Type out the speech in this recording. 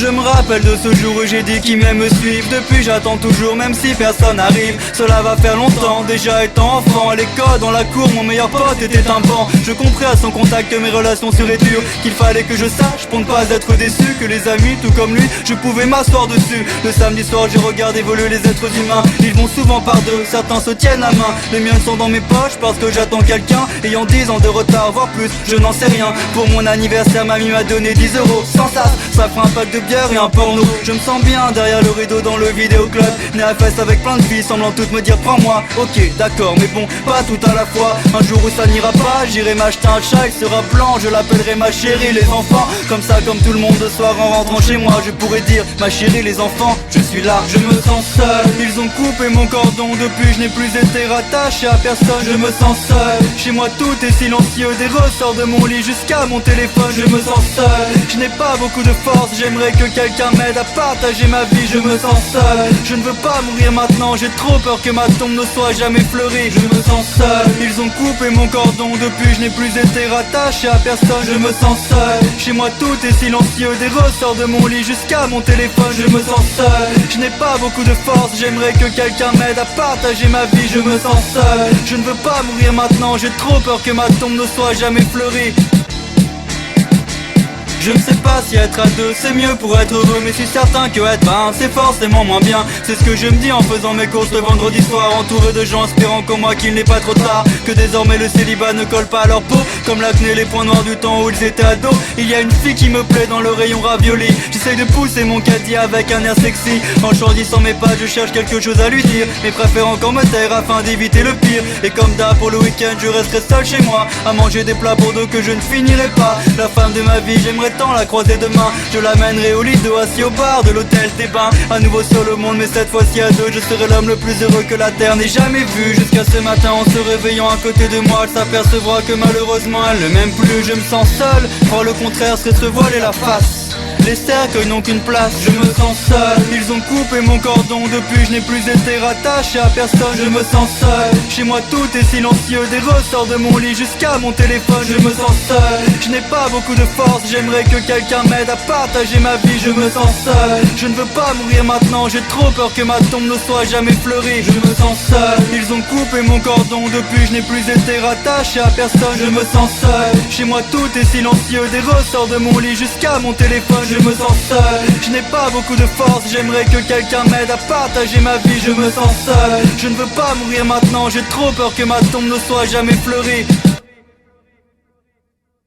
Je me rappelle de ce jour où j'ai dit qu'ils m'aiment me suivre. Depuis j'attends toujours même si personne n'arrive. Cela va faire longtemps, déjà étant enfant. À l'école, dans la cour, mon meilleur pote était un banc. Je compris à son contact que mes relations seraient dures, qu'il fallait que je sache pour ne pas être déçu, que les amis, tout comme lui, je pouvais m'asseoir dessus. Le samedi soir je regarde évoluer les êtres humains. Ils vont souvent par deux, certains se tiennent à main. Les miens sont dans mes poches parce que j'attends quelqu'un. Ayant 10 ans de retard, voire plus, je n'en sais rien. Pour mon anniversaire, mamie m'a donné 10 euros. Sans ça fera un pack de bière et un porno. Je me sens bien derrière le rideau dans le vidéoclub. Né à fesse avec plein de filles semblant toutes me dire prends-moi. Ok, d'accord, mais bon, pas tout à la fois. Un jour où ça n'ira pas, j'irai m'acheter un chat, il sera blanc. Je l'appellerai ma chérie, les enfants. Comme ça, comme tout le monde le soir en rentrant chez moi, je pourrais dire ma chérie, les enfants, je suis là. Je me sens seul, ils ont coupé mon cordon. Depuis je n'ai plus été rattaché à personne. Je me sens seul, chez moi tout est silencieux. Des ressorts de mon lit jusqu'à mon téléphone. Je me sens seul, je n'ai pas beaucoup de force. J'aimerais que quelqu'un m'aide à partager ma vie. Je me sens seul, je ne veux pas mourir maintenant. J'ai trop peur que ma tombe ne soit jamais fleurie. Je me sens seul, ils ont coupé mon cordon. Depuis je n'ai plus été rattaché à personne. Je me sens seul, chez moi tout est silencieux. Des ressorts de mon lit jusqu'à mon téléphone. Je me sens seul, je n'ai pas beaucoup de force. J'aimerais que quelqu'un m'aide à partager ma vie. Je me sens seul, je ne veux pas mourir maintenant. J'ai trop peur que ma tombe ne soit jamais fleurie. Je ne sais pas si être à deux c'est mieux pour être heureux, mais je suis certain que être un c'est forcément moins bien. C'est ce que je me dis en faisant mes courses le vendredi soir, entouré de gens espérant comme moi qu'il n'est pas trop tard, que désormais le célibat ne colle pas à leur peau, comme l'acné, les points noirs du temps où ils étaient ados. Il y a une fille qui me plaît dans le rayon ravioli. J'essaye de pousser mon caddie avec un air sexy. En choisissant mes pas je cherche quelque chose à lui dire, mais préfère encore me taire afin d'éviter le pire. Et comme d'hab pour le week-end je resterai seul chez moi, à manger des plats pour deux que je ne finirai pas. La femme de ma vie j'aimerais tant la croiser demain. Je l'amènerai au lido assis au bar de l'hôtel des bains. À nouveau sur le monde mais cette fois-ci à deux. Je serai l'homme le plus heureux que la terre n'ait jamais vu. Jusqu'à ce matin en se réveillant à côté de moi, elle s'apercevra que malheureusement elle ne m'aime plus. Je me sens seul, croire le contraire serait se voiler la face. Les cercueils n'ont qu'une place, je me sens seul. Ils ont coupé mon cordon, depuis je n'ai plus été rattaché à personne. Je me sens seul, chez moi tout est silencieux. Des ressorts de mon lit jusqu'à mon téléphone. Je me sens seul, je n'ai pas beaucoup de force. J'aimerais que quelqu'un m'aide à partager ma vie. Je me sens seul, je ne veux pas mourir maintenant. J'ai trop peur que ma tombe ne soit jamais fleurie. Je me sens seul, ils ont coupé mon cordon, depuis je n'ai plus été rattaché à personne. Je me sens seul, chez moi tout est silencieux. Des ressorts de mon lit jusqu'à mon téléphone. Je me sens seul, je n'ai pas beaucoup de force. J'aimerais que quelqu'un m'aide à partager ma vie. Je me sens seul, je ne veux pas mourir maintenant. J'ai trop peur que ma tombe ne soit jamais fleurie.